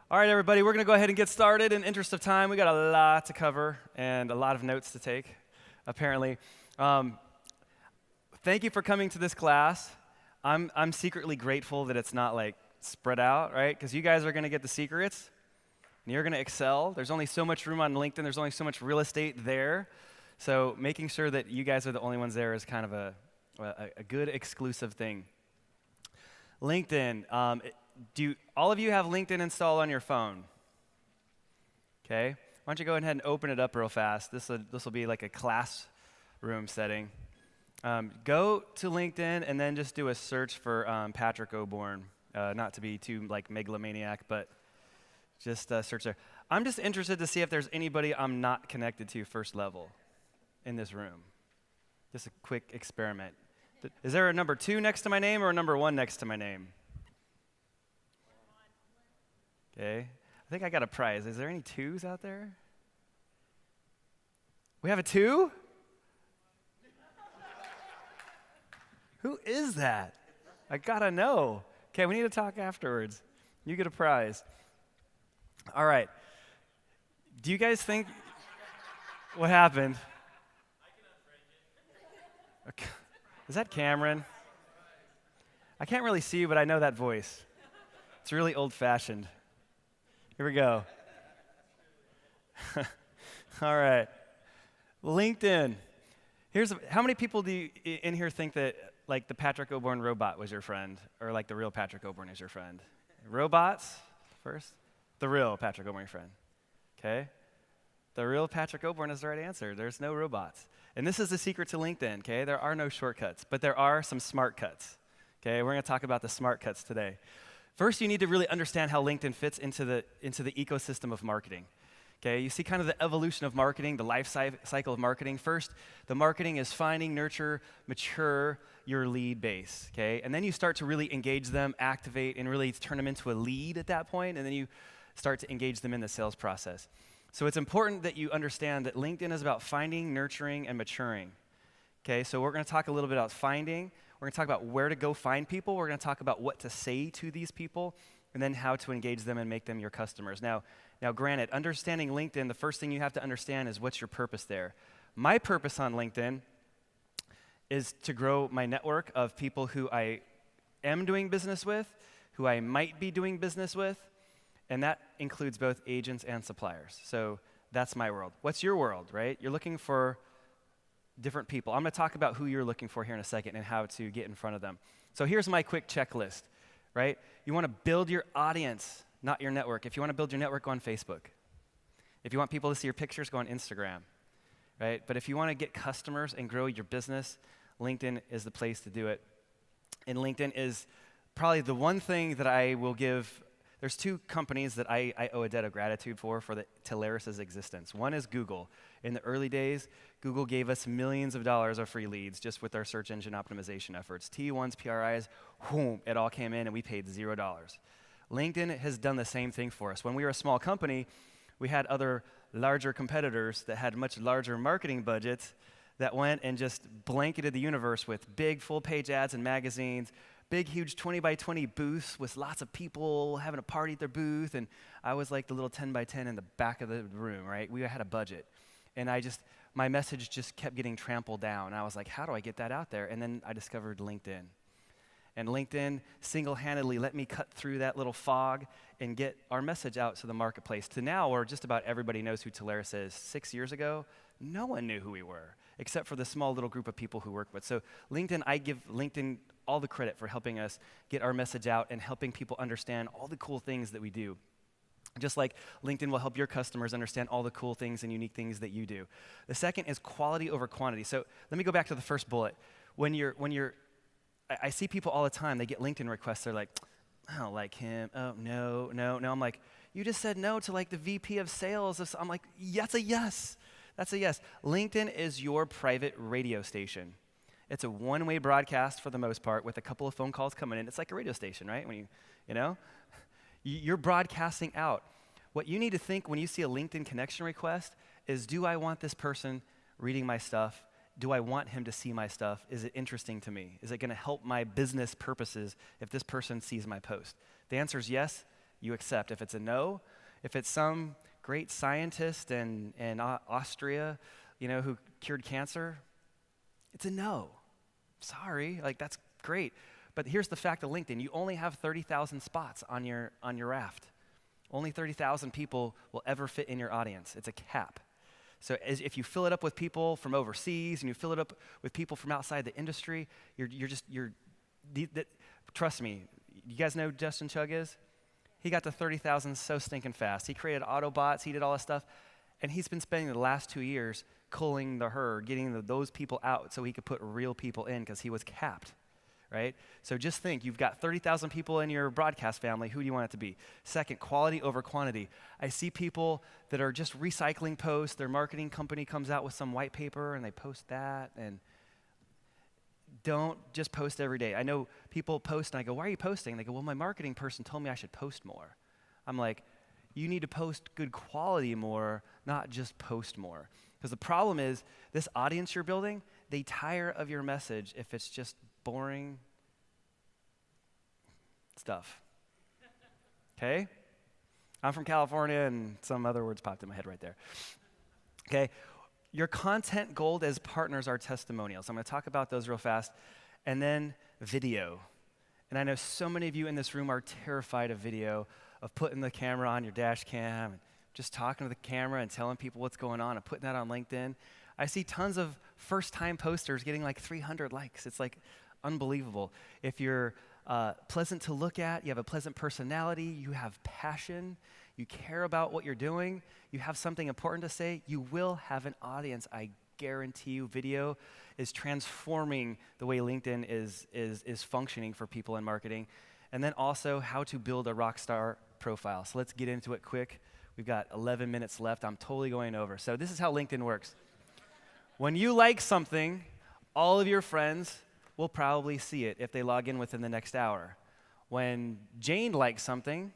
All right, everybody, we're going to go ahead and get started. In the interest of time, we got a lot to cover and a lot of notes to take, apparently. Thank you for coming to this class. I'm secretly grateful that it's not like spread out, right? Because you guys are going to get the secrets, and you're going to excel. There's only so much room on LinkedIn. There's only so much real estate there. So making sure that you guys are the only ones there is kind of a good exclusive thing. LinkedIn. Do all of you have LinkedIn installed on your phone? Okay. Why don't you go ahead and open it up real fast? This will be like a classroom setting. Go to LinkedIn and then just do a search for Patrick Oborn. Not to be too like megalomaniac, but just search there. I'm just interested to see if there's anybody I'm not connected to first level in this room. Just a quick experiment. Is there a number 2 next to my name or a number 1 next to my name? Okay. I think I got a prize. Is there any 2s out there? We have a 2? Who is that? I gotta know. Okay, we need to talk afterwards. You get a prize. All right. Do you guys think what happened? Okay. Is that Cameron? I can't really see you, but I know that voice. It's really old-fashioned. Here we go. All right. LinkedIn. How many people do you in here think that like the Patrick Oborn robot was your friend, or like the real Patrick Oborn is your friend? Robots first? The real Patrick Oborn, your friend. Okay? The real Patrick Oborn is the right answer. There's no robots. And this is the secret to LinkedIn, okay? There are no shortcuts, but there are some smart cuts. Okay? We're going to talk about the smart cuts today. First, you need to really understand how LinkedIn fits into the ecosystem of marketing. Okay, you see kind of the evolution of marketing, the life cycle of marketing. First, the marketing is finding, nurture, mature your lead base. Okay, and then you start to really engage them, activate, and really turn them into a lead at that point, and then you start to engage them in the sales process. So it's important that you understand that LinkedIn is about finding, nurturing, and maturing. Okay, so we're going to talk a little bit about finding. We're going to talk about where to go find people. We're going to talk about what to say to these people, and then how to engage them and make them your customers. Now, granted, understanding LinkedIn, the first thing you have to understand is what's your purpose there. My purpose on LinkedIn is to grow my network of people who I am doing business with, who I might be doing business with, and that includes both agents and suppliers. So that's my world. What's your world, right? You're looking for different people. I'm going to talk about who you're looking for here in a second and how to get in front of them. So here's my quick checklist, right? You want to build your audience, not your network. If you want to build your network, go on Facebook. If you want people to see your pictures, go on Instagram, right? But if you want to get customers and grow your business, LinkedIn is the place to do it. And LinkedIn is probably the one thing that I will give. There's 2 companies that I owe a debt of gratitude for the Telarus' existence. One is Google. In the early days, Google gave us millions of dollars of free leads just with our search engine optimization efforts. T1s, PRIs, whoom, it all came in and we paid $0. LinkedIn has done the same thing for us. When we were a small company, we had other larger competitors that had much larger marketing budgets that went and just blanketed the universe with big full-page ads in magazines, big, huge 20 by 20 booths with lots of people having a party at their booth, and I was like the little 10 by 10 in the back of the room, right? We had a budget, and my message just kept getting trampled down. I was like, how do I get that out there? And then I discovered LinkedIn. And LinkedIn single-handedly let me cut through that little fog and get our message out to the marketplace. To now, where just about everybody knows who Telarus is. 6 years ago, no one knew who we were, except for the small little group of people who work with. So LinkedIn, I give LinkedIn all the credit for helping us get our message out and helping people understand all the cool things that we do. Just like LinkedIn will help your customers understand all the cool things and unique things that you do. The second is quality over quantity. So let me go back to the first bullet. I see people all the time, they get LinkedIn requests, they're like, I don't like him, oh, no. I'm like, you just said no to like the VP of sales. I'm like, that's a yes. LinkedIn is your private radio station. It's a one-way broadcast for the most part with a couple of phone calls coming in. It's like a radio station, right? When you're broadcasting out. What you need to think when you see a LinkedIn connection request is, do I want this person reading my stuff? Do I want him to see my stuff? Is it interesting to me? Is it going to help my business purposes if this person sees my post? The answer is yes, you accept. If it's a no, if it's some great scientist in Austria, who cured cancer, it's a no. Sorry, that's great. But here's the fact of LinkedIn. You only have 30,000 spots on your raft. Only 30,000 people will ever fit in your audience. It's a cap. So if you fill it up with people from overseas and you fill it up with people from outside the industry, trust me, you guys know who Justin Chugg is? He got to 30,000 so stinking fast. He created Autobots, he did all this stuff, and he's been spending the last 2 years culling the herd, getting those people out so he could put real people in because he was capped, right? So just think, you've got 30,000 people in your broadcast family. Who do you want it to be? Second, quality over quantity. I see people that are just recycling posts. Their marketing company comes out with some white paper and they post that, and don't just post every day. I know people post and I go, why are you posting? And they go, well, my marketing person told me I should post more. I'm like, you need to post good quality more, not just post more. Because the problem is, this audience you're building, they tire of your message if it's just boring stuff. Okay? I'm from California, and some other words popped in my head right there. Okay? Your content gold as partners are testimonials. I'm going to talk about those real fast. And then video. And I know so many of you in this room are terrified of video, of putting the camera on your dash cam, and just talking to the camera and telling people what's going on and putting that on LinkedIn. I see tons of first-time posters getting 300 likes. It's unbelievable. If you're pleasant to look at, you have a pleasant personality, you have passion, you care about what you're doing, you have something important to say, you will have an audience. I guarantee you. Video is transforming the way LinkedIn is functioning for people in marketing. And then also how to build a rock star profile. So let's get into it quick. We've got 11 minutes left. I'm totally going over. So this is how LinkedIn works. When you like something, all of your friends will probably see it if they log in within the next hour. When Jane likes something,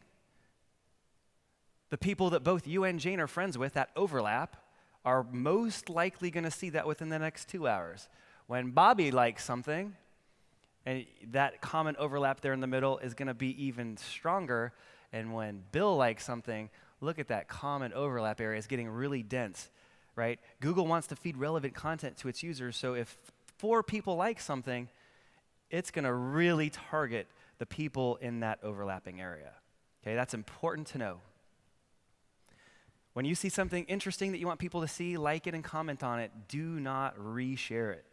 the people that both you and Jane are friends with, that overlap, are most likely going to see that within the next 2 hours. When Bobby likes something, and that common overlap there in the middle is going to be even stronger. And when Bill likes something, look at that common overlap area. It's getting really dense, right? Google wants to feed relevant content to its users, so if 4 people like something, it's going to really target the people in that overlapping area. Okay, that's important to know. When you see something interesting that you want people to see, like it and comment on it. Do not reshare it.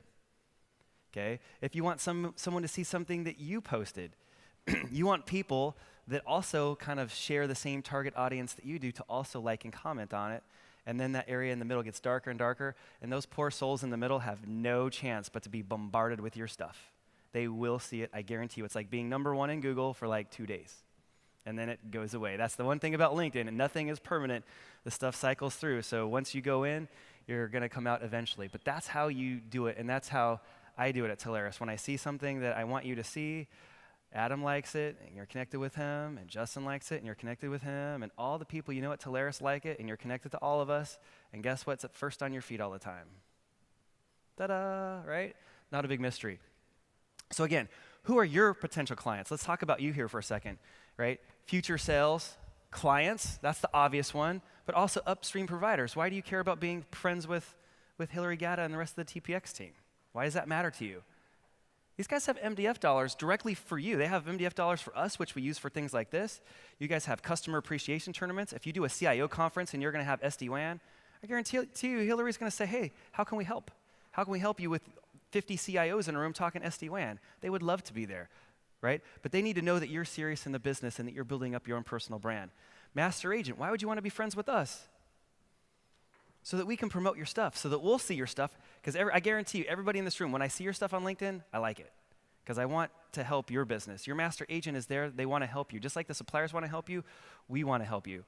Okay? If you want someone to see something that you posted, you want people that also kind of share the same target audience that you do to also like and comment on it. And then that area in the middle gets darker and darker, and those poor souls in the middle have no chance but to be bombarded with your stuff. They will see it, I guarantee you. It's like being number 1 in Google for 2 days. And then it goes away. That's the one thing about LinkedIn, and nothing is permanent. The stuff cycles through. So once you go in, you're going to come out eventually. But that's how you do it, and that's how I do it at Telarus. When I see something that I want you to see, Adam likes it, and you're connected with him, and Justin likes it, and you're connected with him, and all the people you know at Telarus like it, and you're connected to all of us, and guess what's at first on your feed all the time? Ta-da, right? Not a big mystery. So again, who are your potential clients? Let's talk about you here for a second, right? Future sales, clients, that's the obvious one, but also upstream providers. Why do you care about being friends with Hillary Gatta and the rest of the TPX team? Why does that matter to you? These guys have MDF dollars directly for you. They have MDF dollars for us, which we use for things like this. You guys have customer appreciation tournaments. If you do a CIO conference and you're going to have SD-WAN, I guarantee you Hillary's going to say, hey, how can we help? How can we help you with 50 CIOs in a room talking SD-WAN? They would love to be there, right? But they need to know that you're serious in the business and that you're building up your own personal brand. Master agent, why would you want to be friends with us? So that we can promote your stuff, so that we'll see your stuff. Because I guarantee you, everybody in this room, when I see your stuff on LinkedIn, I like it. Because I want to help your business. Your master agent is there. They want to help you. Just like the suppliers want to help you, we want to help you.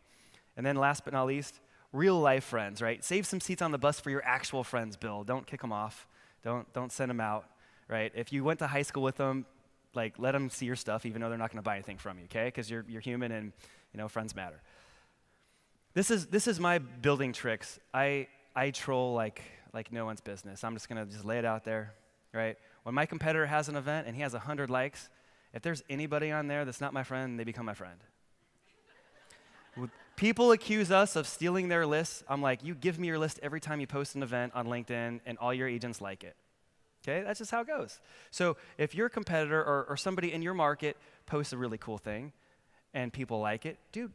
And then last but not least, real life friends, right? Save some seats on the bus for your actual friends, Bill. Don't kick them off. Don't send them out, right? If you went to high school with them, let them see your stuff, even though they're not going to buy anything from you, okay? Because you're human, and friends matter. This is my building tricks. I troll like no one's business. I'm just going to lay it out there, right? When my competitor has an event and he has 100 likes, if there's anybody on there that's not my friend, they become my friend. People accuse us of stealing their lists. I'm like, you give me your list every time you post an event on LinkedIn, and all your agents like it. Okay, that's just how it goes. So if your competitor or somebody in your market posts a really cool thing, and people like it, dude,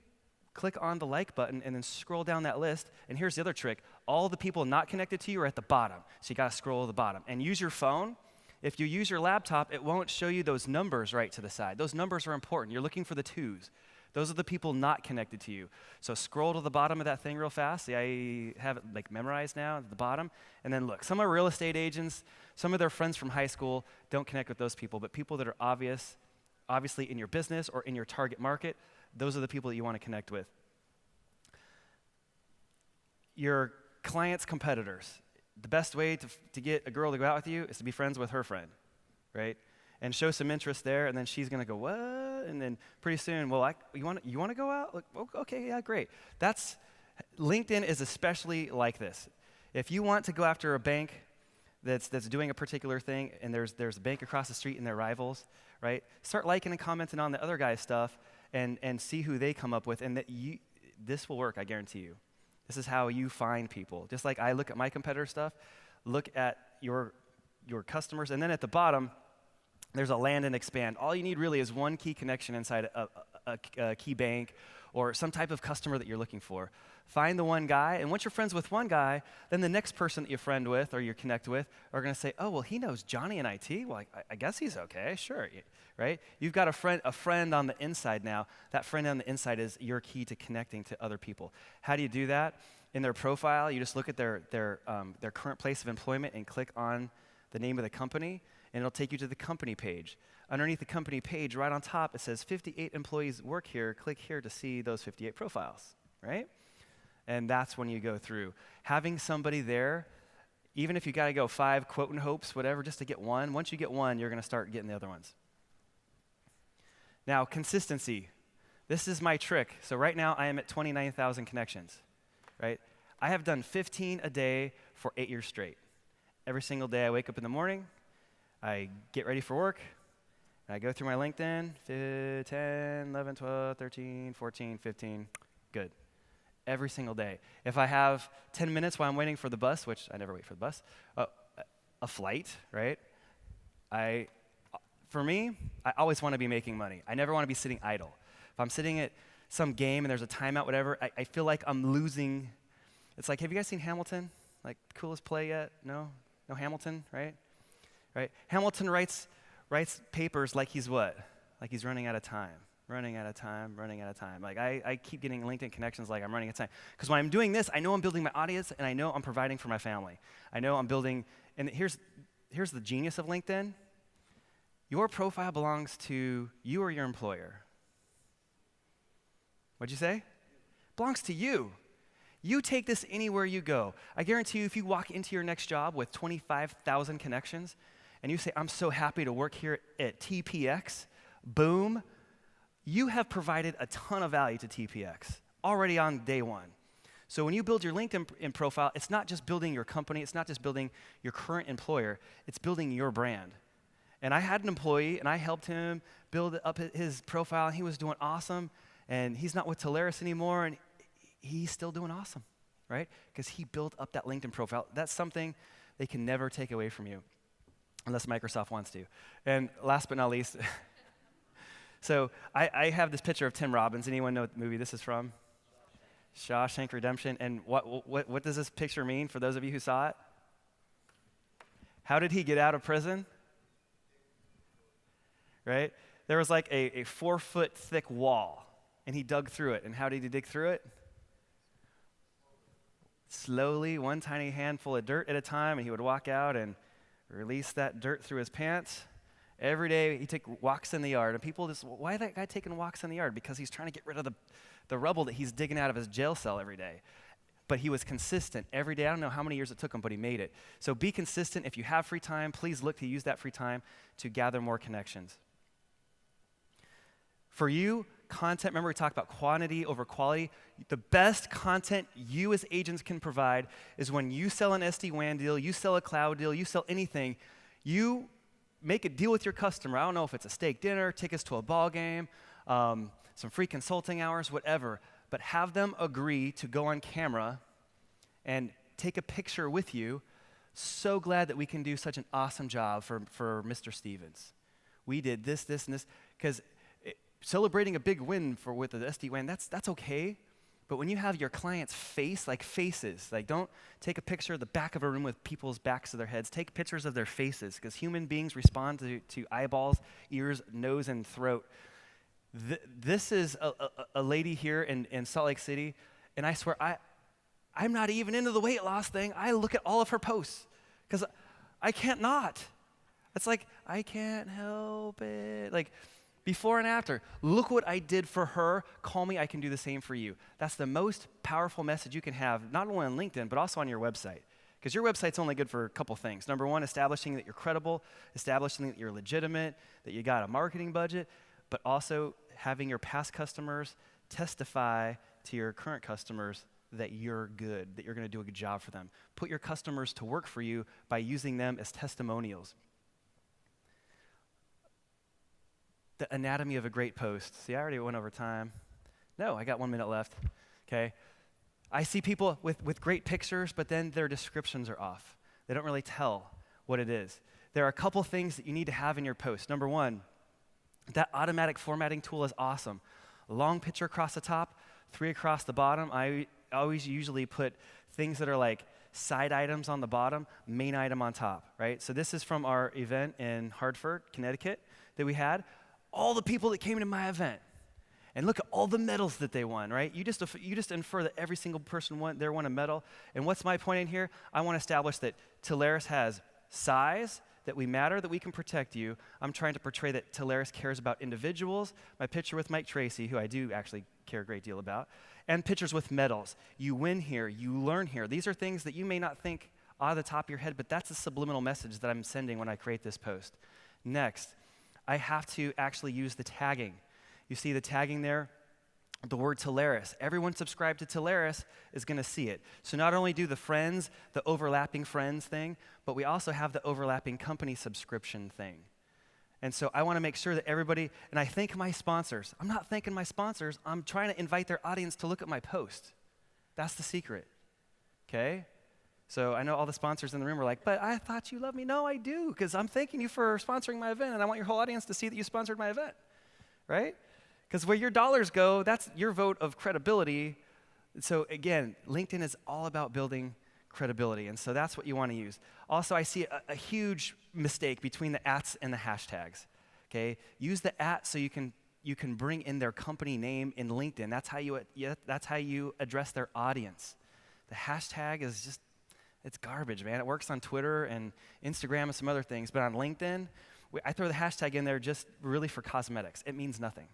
click on the like button and then scroll down that list. And here's the other trick. All the people not connected to you are at the bottom. So you got to scroll to the bottom. And use your phone. If you use your laptop, it won't show you those numbers right to the side. Those numbers are important. You're looking for the 2s. Those are the people not connected to you. So scroll to the bottom of that thing real fast. See, I have it like memorized now at the bottom. And then look, some are real estate agents. Some of their friends from high school don't connect with those people. But people that are obviously in your business or in your target market, those are the people that you want to connect with. Your client's competitors. The best way to get a girl to go out with you is to be friends with her friend, right? And show some interest there, and then she's going to go, what? And then pretty soon, well, you want to go out? Like, okay, yeah, great. LinkedIn is especially like this. If you want to go after a bank that's doing a particular thing, and there's a bank across the street and they're rivals, right? Start liking and commenting on the other guy's stuff and see who they come up with, and this will work, I guarantee you. This is how you find people. Just like I look at my competitor stuff, look at your customers, and then at the bottom, there's a land and expand. All you need really is one key connection inside a key bank or some type of customer that you're looking for. Find the one guy, and once you're friends with one guy, then the next person that you friend with or you connect with are going to say, oh, well, he knows Johnny in IT? Well, I guess he's okay, sure, right? You've got a friend on the inside now. That friend on the inside is your key to connecting to other people. How do you do that? In their profile, you just look at their current place of employment and click on the name of the company, and it'll take you to the company page. Underneath the company page, right on top, it says 58 employees work here. Click here to see those 58 profiles, right? And that's when you go through. Having somebody there, even if you got to go 5 quote and hopes, whatever, just to get one, once you get one, you're going to start getting the other ones. Now, consistency. This is my trick. So right now, I am at 29,000 connections, right? I have done 15 a day for 8 years straight. Every single day I wake up in the morning, I get ready for work, and I go through my LinkedIn, 10, 11, 12, 13, 14, 15, good. Every single day. If I have 10 minutes while I'm waiting for the bus, which I never wait for the bus, a flight, right? For me, I always want to be making money. I never want to be sitting idle. If I'm sitting at some game and there's a timeout, whatever, I feel like I'm losing. It's like, have you guys seen Hamilton? Like, coolest play yet? No Hamilton, right? Right? Hamilton writes papers like he's what? Like he's running out of time. Running out of time. Like I keep getting LinkedIn connections like I'm running out of time. Because when I'm doing this, I know I'm building my audience and I know I'm providing for my family. I know I'm building, and here's the genius of LinkedIn. Your profile belongs to you or your employer. What'd you say? Belongs to you. You take this anywhere you go. I guarantee you if you walk into your next job with 25,000 connections and you say, I'm so happy to work here at TPX, boom, you have provided a ton of value to TPX already on day one. So when you build your LinkedIn profile, it's not just building your company, it's not just building your current employer, it's building your brand. And I had an employee, and I helped him build up his profile, and he was doing awesome, and he's not with Telarus anymore, and he's still doing awesome, right? Because he built up that LinkedIn profile. That's something they can never take away from you, unless Microsoft wants to. And last but not least, so I have this picture of Tim Robbins. Anyone know what movie this is from? Shawshank Redemption. And what does this picture mean for those of you who saw it? How did he get out of prison? Right? There was like a 4-foot thick wall, and he dug through it. And how did he dig through it? Slowly, one tiny handful of dirt at a time, and he would walk out and release that dirt through his pants. Every day, he'd take walks in the yard, and people just, why is that guy taking walks in the yard? Because he's trying to get rid of the rubble that he's digging out of his jail cell every day. But he was consistent every day. I don't know how many years it took him, but he made it. So be consistent. If you have free time, please look to use that free time to gather more connections. For you, content, remember we talked about quantity over quality. The best content you as agents can provide is when you sell an SD-WAN deal, you sell a cloud deal, you sell anything, you make a deal with your customer. I don't know if it's a steak dinner, tickets to a ball game, some free consulting hours, whatever. but have them agree to go on camera and take a picture with you. So glad that we can do such an awesome job for Mr. Stevens. We did this, this, and this, because celebrating a big win with the SD-WAN, that's okay. But when you have your client's face, like faces, like don't take a picture of the back of a room with people's backs of their heads. Take pictures of their faces, because human beings respond to eyeballs, ears, nose, and throat. This is a lady here in Salt Lake City, and I swear, I'm not even into the weight loss thing. I look at all of her posts, because I can't not. It's like, I can't help it. Like, before and after, look what I did for her. Call me, I can do the same for you. That's the most powerful message you can have, not only on LinkedIn, but also on your website. Because your website's only good for a couple things. Number one, establishing that you're credible, establishing that you're legitimate, that you got a marketing budget, but also having your past customers testify to your current customers that you're good, that you're going to do a good job for them. Put your customers to work for you by using them as testimonials. The anatomy of a great post. See, I already went over time. No, I got 1 minute left, okay? I see people with great pictures, but then their descriptions are off. They don't really tell what it is. There are a couple things that you need to have in your post. Number one, that automatic formatting tool is awesome. Long picture across the top, 3 across the bottom. I always usually put things that are like side items on the bottom, main item on top, right? So this is from our event in Hartford, Connecticut that we had. All the people that came to my event, and look at all the medals that they won, right? You just infer that every single person won a medal. And what's my point in here? I want to establish that Telarus has size, that we matter, that we can protect you. I'm trying to portray that Telarus cares about individuals. My picture with Mike Tracy, who I do actually care a great deal about, and pictures with medals. You win here, you learn here. These are things that you may not think out of the top of your head, but that's a subliminal message that I'm sending when I create this post. Next, I have to actually use the tagging. You see the tagging there? The word Telarus. Everyone subscribed to Telarus is going to see it. So not only do the friends, the overlapping friends thing, but we also have the overlapping company subscription thing. And so I want to make sure that everybody, and I thank my sponsors. I'm not thanking my sponsors. I'm trying to invite their audience to look at my post. That's the secret, okay? So I know all the sponsors in the room are like, but I thought you loved me. No, I do, because I'm thanking you for sponsoring my event, and I want your whole audience to see that you sponsored my event, right? Because where your dollars go, that's your vote of credibility. So again, LinkedIn is all about building credibility, and so that's what you want to use. Also, I see a huge mistake between the ats and the hashtags, okay? Use the at so you can bring in their company name in LinkedIn. That's how you address their audience. The hashtag is just, it's garbage, man. It works on Twitter and Instagram and some other things, but on LinkedIn, I throw the hashtag in there just really for cosmetics. It means nothing.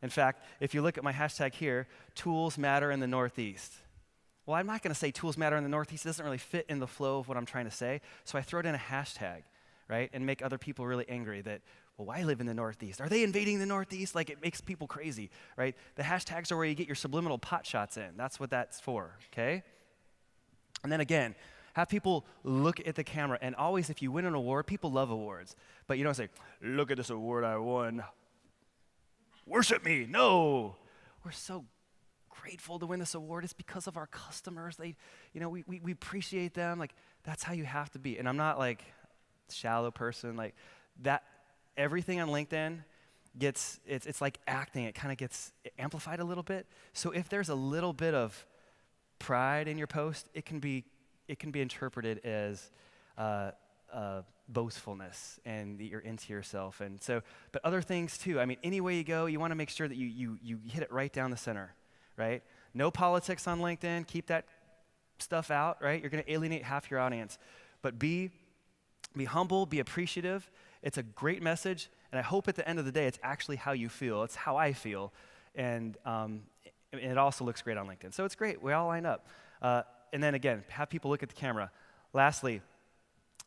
In fact, if you look at my hashtag here, tools matter in the Northeast. Well, I'm not going to say tools matter in the Northeast. It doesn't really fit in the flow of what I'm trying to say, so I throw it in a hashtag, right, and make other people really angry that, well, I live in the Northeast. Are they invading the Northeast? Like, it makes people crazy, right? The hashtags are where you get your subliminal pot shots in. That's what that's for, okay? And then again, have people look at the camera. And always, if you win an award, people love awards. But you don't say, look at this award I won. Worship me. No. We're so grateful to win this award. It's because of our customers. We appreciate them. Like, that's how you have to be. And I'm not like a shallow person. Like that, everything on LinkedIn it's like acting. It kind of gets amplified a little bit. So if there's a little bit of pride in your post, it can be interpreted as boastfulness and that you're into yourself. And so, but other things too. I mean, any way you go, you want to make sure that you hit it right down the center, right? No politics on LinkedIn. Keep that stuff out, right? You're going to alienate half your audience. But be humble, be appreciative. It's a great message, and I hope at the end of the day, it's actually how you feel. It's how I feel, and it also looks great on LinkedIn. So it's great. We all line up. And then again, have people look at the camera. Lastly,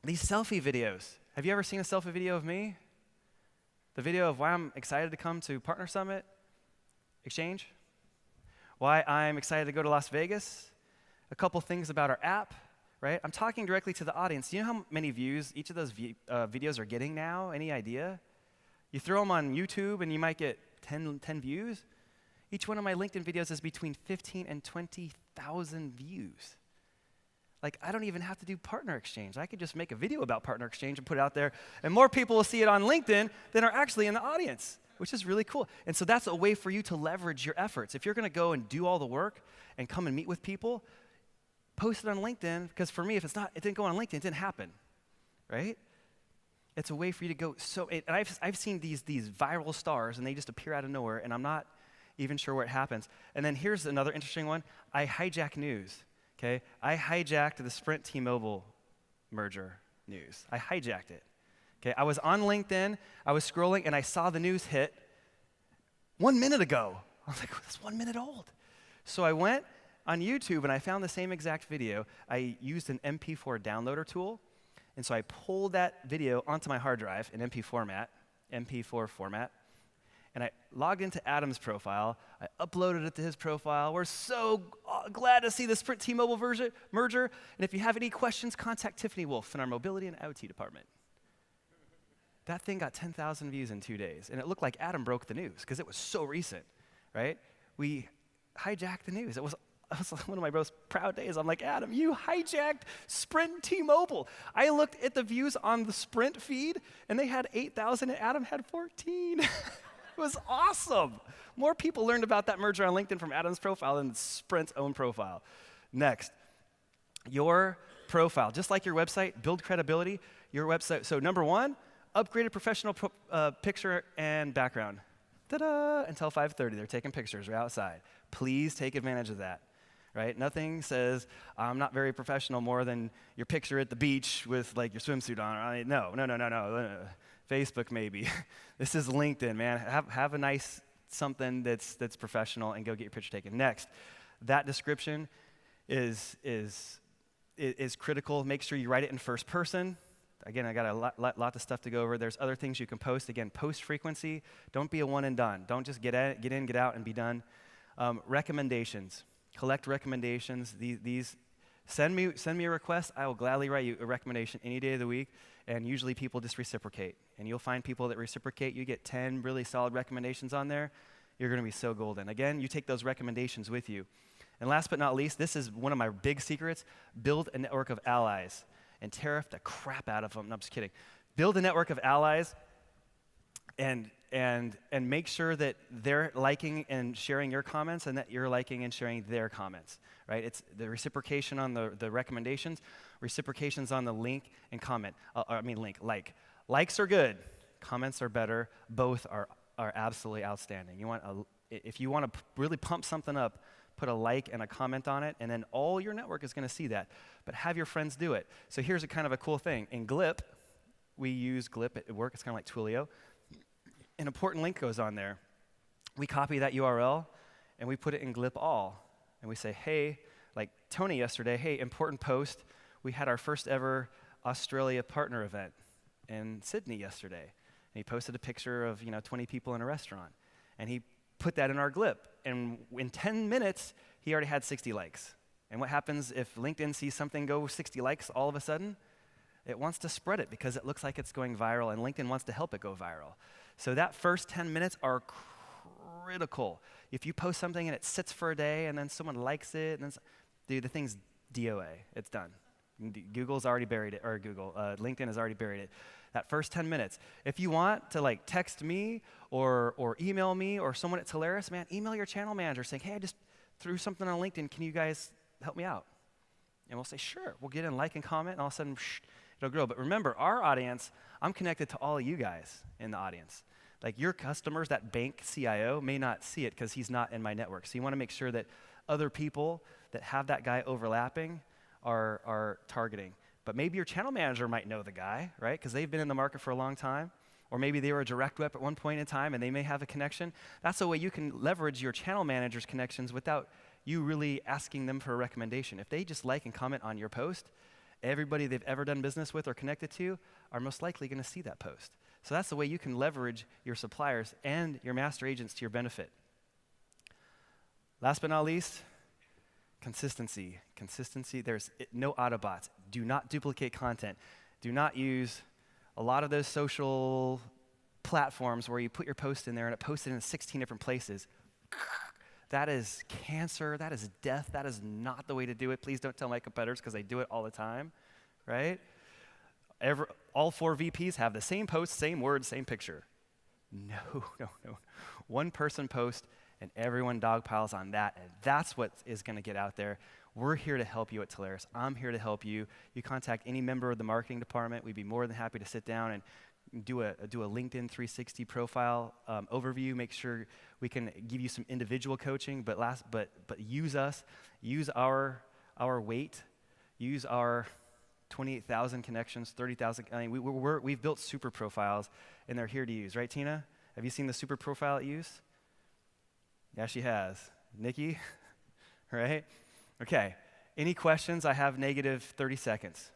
these selfie videos. Have you ever seen a selfie video of me? The video of why I'm excited to come to Partner Summit Exchange? Why I'm excited to go to Las Vegas? A couple things about our app, right? I'm talking directly to the audience. Do you know how many views each of those videos are getting now? Any idea? You throw them on YouTube and you might get 10 views. Each one of my LinkedIn videos is between 15 and 20,000 views. Like, I don't even have to do partner exchange. I could just make a video about partner exchange and put it out there, and more people will see it on LinkedIn than are actually in the audience, which is really cool. And so that's a way for you to leverage your efforts. If you're going to go and do all the work and come and meet with people, post it on LinkedIn, because for me, if it didn't go on LinkedIn, it didn't happen, right? It's a way for you to go. And I've seen these viral stars, and they just appear out of nowhere, and I'm not even sure where it happens. And then here's another interesting one. I hijack news. Okay, I hijacked the Sprint T-Mobile merger news. I hijacked it. Okay, I was on LinkedIn, I was scrolling, and I saw the news hit 1 minute ago. I was like, that's 1 minute old. So I went on YouTube and I found the same exact video. I used an MP4 downloader tool, and so I pulled that video onto my hard drive in MP4 format, and I logged into Adam's profile. I uploaded it to his profile. We're so glad to see the Sprint T-Mobile merger. And if you have any questions, contact Tiffany Wolf in our mobility and IoT department. That thing got 10,000 views in 2 days. And it looked like Adam broke the news because it was so recent, right? We hijacked the news. It was one of my most proud days. I'm like, Adam, you hijacked Sprint T-Mobile. I looked at the views on the Sprint feed, and they had 8,000, and Adam had 14. It was awesome. More people learned about that merger on LinkedIn from Adam's profile than Sprint's own profile. Next, your profile. Just like your website, build credibility. Your website. So number one, upgraded professional picture and background. Ta-da! Until 5:30, they're taking pictures right outside. Please take advantage of that. Right? Nothing says, I'm not very professional more than your picture at the beach with like your swimsuit on. Right? No. Facebook maybe. This is LinkedIn, man. Have a nice something that's professional and go get your picture taken. Next, that description is critical. Make sure you write it in first person. Again, I got a lot of stuff to go over. There's other things you can post. Again, post frequency. Don't be a one and done. Don't just get in, get out, and be done. Recommendations. Collect recommendations. These send me a request. I will gladly write you a recommendation any day of the week. And usually people just reciprocate. And you'll find people that reciprocate. You get 10 really solid recommendations on there. You're going to be so golden. Again, you take those recommendations with you. And last but not least, this is one of my big secrets. Build a network of allies and tariff the crap out of them. No, I'm just kidding. Build a network of allies and make sure that they're liking and sharing your comments and that you're liking and sharing their comments, right? It's the reciprocation on the recommendations, reciprocations on the link and comment. Likes are good, comments are better. Both are absolutely outstanding. If you want to really pump something up, put a like and a comment on it, and then all your network is going to see that. But have your friends do it. So here's a kind of a cool thing. In Glip, we use Glip at work. It's kind of like Twilio. An important link goes on there. We copy that URL, and we put it in Glip all. And we say, hey, like Tony yesterday, hey, important post. We had our first ever Australia partner event in Sydney yesterday. And he posted a picture of 20 people in a restaurant. And he put that in our Glip. And in 10 minutes, he already had 60 likes. And what happens if LinkedIn sees something go 60 likes all of a sudden? It wants to spread it because it looks like it's going viral, and LinkedIn wants to help it go viral. So that first 10 minutes are critical. If you post something and it sits for a day and then someone likes it, and then the thing's DOA. It's done. Google's already buried it, or LinkedIn has already buried it. That first 10 minutes. If you want to text me or email me or someone at Telarus, man, email your channel manager saying, hey, I just threw something on LinkedIn. Can you guys help me out? And we'll say, sure. We'll get in like and comment, and all of a sudden, it'll grow. But remember, our audience, I'm connected to all of you guys in the audience. Like your customers, that bank CIO may not see it because he's not in my network. So you want to make sure that other people that have that guy overlapping are targeting. But maybe your channel manager might know the guy, right? Because they've been in the market for a long time. Or maybe they were a direct rep at one point in time and they may have a connection. That's a way you can leverage your channel manager's connections without you really asking them for a recommendation. If they just like and comment on your post, everybody they've ever done business with or connected to are most likely going to see that post. So that's the way you can leverage your suppliers and your master agents to your benefit. Last but not least, consistency. Consistency, there's no Autobots. Do not duplicate content. Do not use a lot of those social platforms where you put your post in there and it posted in 16 different places. That is cancer. That is death. That is not the way to do it. Please don't tell my competitors because they do it all the time, right? All 4 VPs have the same post, same words, same picture. No. One person post and everyone dogpiles on that, and that's what is going to get out there. We're here to help you at Telarus. I'm here to help you. You contact any member of the marketing department. We'd be more than happy to sit down and do a LinkedIn 360 profile overview. Make sure we can give you some individual coaching. But use us, use our weight, use our 28,000 connections, 30,000. I mean, we've built super profiles, and they're here to use. Right, Tina? Have you seen the super profile at use? Yeah, she has. Nikki, right? Okay. Any questions? I have negative 30 seconds.